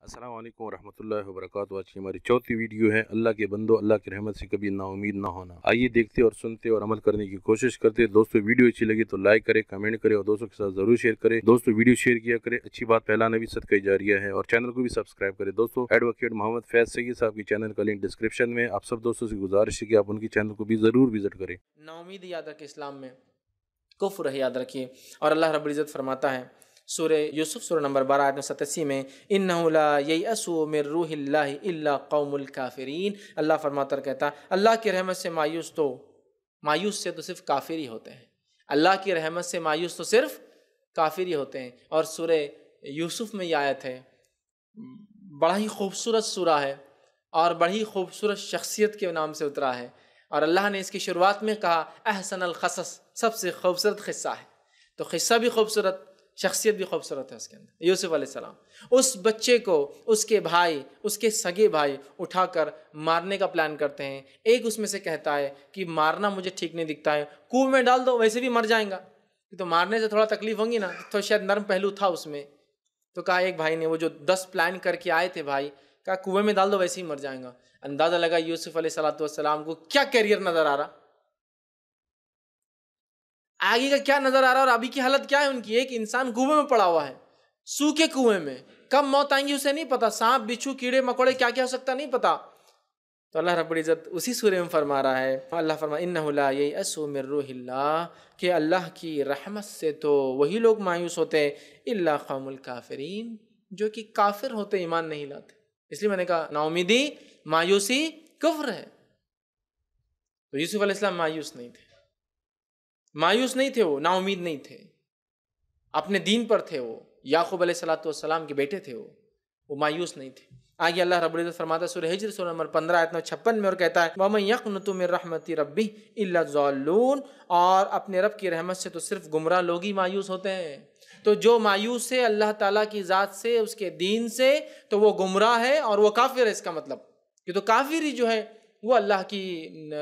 अस्सलाम वालेकुम रहमतुल्लाहि व बरकातुहू। आज की हमारी चौथी वीडियो है अल्लाह के बंदो, अल्लाह की रहमत से कभी नाउमीद ना होना। आइए देखते और सुनते और अमल करने की कोशिश करते। दोस्तों वीडियो अच्छी लगी तो लाइक करें, कमेंट करें और दोस्तों के साथ जरूर शेयर करें। दोस्तों वीडियो शेयर किया करें, अच्छी बात फैलाना भी सदका जारिया है। और चैनल को भी सब्सक्राइब करें। दोस्तों एडवोकेट मोहम्मद फैज सईद साहब की चैनल का लिंक डिस्क्रिप्शन में। आप सब दोस्तों से गुजारिश है कि आप उनकी चैनल को भी जरूर विजिट करें। नाउमीद याद रखिए, इस्लाम में कुफ्र है याद रखिए। और अल्लाह रब्बुल इज़्ज़त फरमाता है सूरह यूसुफ सूरह नंबर 12 आयत 87 में, इन्नहु ला ययअसु मिर रूहिल्लाहि इल्ला कौमुल काफिरीन। अल्लाह फरमाता कहता है अल्लाह की रहमत से मायूस से तो सिर्फ काफिर ही होते हैं। अल्लाह की रहमत से मायूस तो सिर्फ काफिर ही होते हैं। और सूरह यूसुफ में ये आयत है, बड़ा ही खूबसूरत सूरा है और बड़ी खूबसूरत शख्सियत के नाम से उतरा है। और अल्लाह ने इसकी शुरुआत में कहा अहसन अल क़सस, सबसे खूबसूरत क़िस्सा है। तो क़िस्सा भी खूबसूरत, शख्सियत भी खूबसूरत है उसके अंदर। यूसुफ अलैहिस्सलाम उस बच्चे को उसके भाई, उसके सगे भाई उठाकर मारने का प्लान करते हैं। एक उसमें से कहता है कि मारना मुझे ठीक नहीं दिखता है, कुएं में डाल दो, वैसे भी मर जाएगा। तो मारने से थोड़ा तकलीफ होगी ना, तो शायद नर्म पहलू था उसमें। तो कहा एक भाई ने, वो जो 10 प्लान करके आए थे भाई, कहा कुएं में डाल दो, वैसे ही मर जाएगा। अंदाजा लगा यूसुफ अलैहिस्सलाम को क्या कैरियर नजर आ रहा, आगे का क्या नजर आ रहा, और अभी की हालत क्या है उनकी। एक इंसान कुएं में पड़ा हुआ है, सूखे कुएं में, कब मौत आएंगी उसे नहीं पता। सांप बिच्छू कीड़े मकोड़े क्या क्या हो सकता नहीं पता। तो अल्लाह रब्बुल इज़्ज़त उसी सूरे में फरमा रहा है, अल्लाह फरमा इन्नहु ला ययअसु मिर रूहिल्लाह, कि अल्लाह की रहमत से तो वही लोग मायूस होते हैं, इल्ला कौमुल काफिरीन, जो कि काफिर होते, ईमान नहीं लाते। इसलिए मैंने कहा नाउमीदी, मायूसी कुफ्र है। तो यूसुफ अलैहिस्सलाम मायूस नहीं थे, वो नाउमीद नहीं थे, अपने दीन पर थे। वो याकूब अलैहिस्सलाम के बेटे थे, वो मायूस नहीं थे। आगे अल्लाह रब्बुल इज़्ज़त फरमाता है सूरह हिज्र सूरह नंबर 15 आयत 56 में, और कहता है वमन यक़नुतु मिन रहमति रब्बिह इल्ला ज़ाल्लून, और अपने रब की रहमत से तो सिर्फ गुमराह लोग ही मायूस होते हैं। तो जो मायूस है अल्लाह ताला की ज़ात से, उसके दीन से, तो वो गुमराह है और वो काफिर है। इसका मतलब कि तो काफिर ही जो है वो अल्लाह की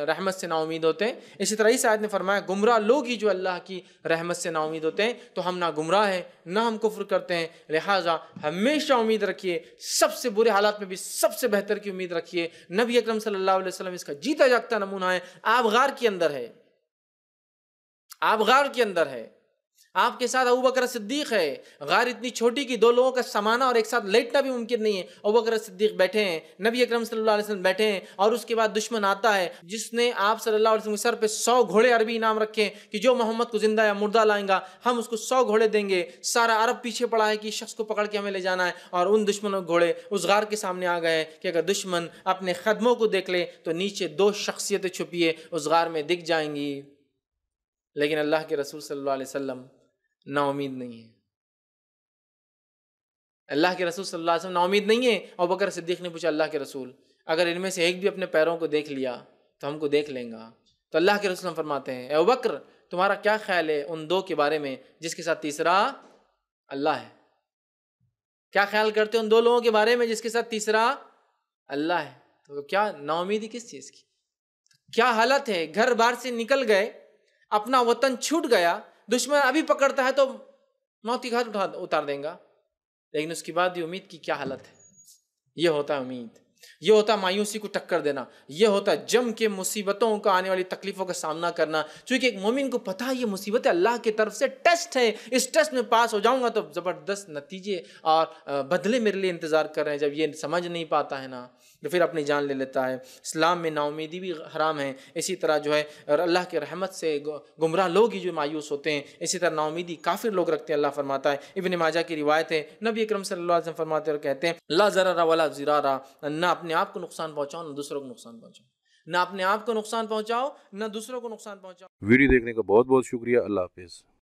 रहमत से नाउमीद होते हैं। इसी तरह इस आयत ने फरमाया गुमराह लोग ही जो अल्लाह की रहमत से नाउमीद होते हैं। तो हम ना गुमराह हैं, ना हम कुफ्र करते हैं, लिहाजा हमेशा उम्मीद रखिए, सबसे बुरे हालात में भी सबसे बेहतर की उम्मीद रखिए। नबी अकरम सल्लल्लाहु अलैहि वसल्लम इसका जीता जागता नमूना है। आप गार के अंदर है, आपके साथ अबू बकर सिद्दीक है। गार इतनी छोटी कि 2 लोगों का समाना और एक साथ लेटना भी मुमकिन नहीं है। अबू बकर सिद्दीक बैठे हैं, नबी अकरम सल्लल्लाहु अलैहि वसल्लम बैठे हैं, और उसके बाद दुश्मन आता है जिसने आप सल्लल्लाहु अलैहि वसल्लम के सर पे 100 घोड़े अरबी इनाम रखे कि जो मोहम्मद को जिंदा या मुर्दा लाएगा हम उसको 100 घोड़े देंगे। सारा अरब पीछे पड़ा है कि इस शख्स को पकड़ के हमें ले जाना है, और उन दुश्मनों के घोड़े उस गार के सामने आ गए कि अगर दुश्मन अपने कदमों को देख ले तो नीचे 2 शख्सियतें छुपी है उस गार में दिख जाएंगी। लेकिन अल्लाह के रसूल सल्लल्लाहु अलैहि वसल्लम नाउमीद नहीं है। अल्लाह के रसूल सल्लल्लाहु अलैहि वसल्लम नाउमीद नहीं है। अबू बकर सिद्दीक ने पूछा अल्लाह के रसूल, अगर इनमें से एक भी अपने पैरों को देख लिया तो हमको देख लेगा। तो अल्लाह के रसूल फरमाते हैं अबू बकर, तुम्हारा क्या ख्याल है उन 2 के बारे में जिसके साथ तीसरा अल्लाह है? क्या ख्याल करते हो उन 2 लोगों के बारे में जिसके साथ तीसरा अल्लाह है? तो क्या नाउमीदी किस चीज की, क्या हालत है? घर बार से निकल गए, अपना वतन छूट गया, दुश्मन अभी पकड़ता है तो मौत की घाट उतार देगा, लेकिन उसके बाद भी उम्मीद की क्या हालत है। ये होता है उम्मीद, ये होता है मायूसी को टक्कर देना, ये होता है जम के मुसीबतों का, आने वाली तकलीफों का सामना करना। क्योंकि एक मोमिन को पता है ये मुसीबत अल्लाह की तरफ से टेस्ट है, इस टेस्ट में पास हो जाऊंगा तो ज़बरदस्त नतीजे और बदले मेरे लिए इंतज़ार कर रहे हैं। जब ये समझ नहीं पाता है ना तो फिर अपनी जान ले लेता है। इस्लाम में नाउमीदी भी हराम है। इसी तरह जो है और अल्लाह की रहमत से गुमराह लोग ही जो मायूस होते हैं, इसी तरह नाउमीदी काफिर लोग रखते हैं। अल्लाह फरमाता है, इब्न माजा की रिवायत है, नबी अकरम सल्लल्लाहु अलैहि वसल्लम फरमाते और कहते हैं ला ज़ररा वला ज़िरारा, ना अपने आप को नुकसान पहुँचाओ ना दूसरों को नुकसान पहुँचाओ, ना अपने आप को नुकसान पहुँचाओ ना दूसरों को नुकसान पहुँचाओ। वीडियो देखने का बहुत बहुत शुक्रिया। अल्लाह हाफिज़।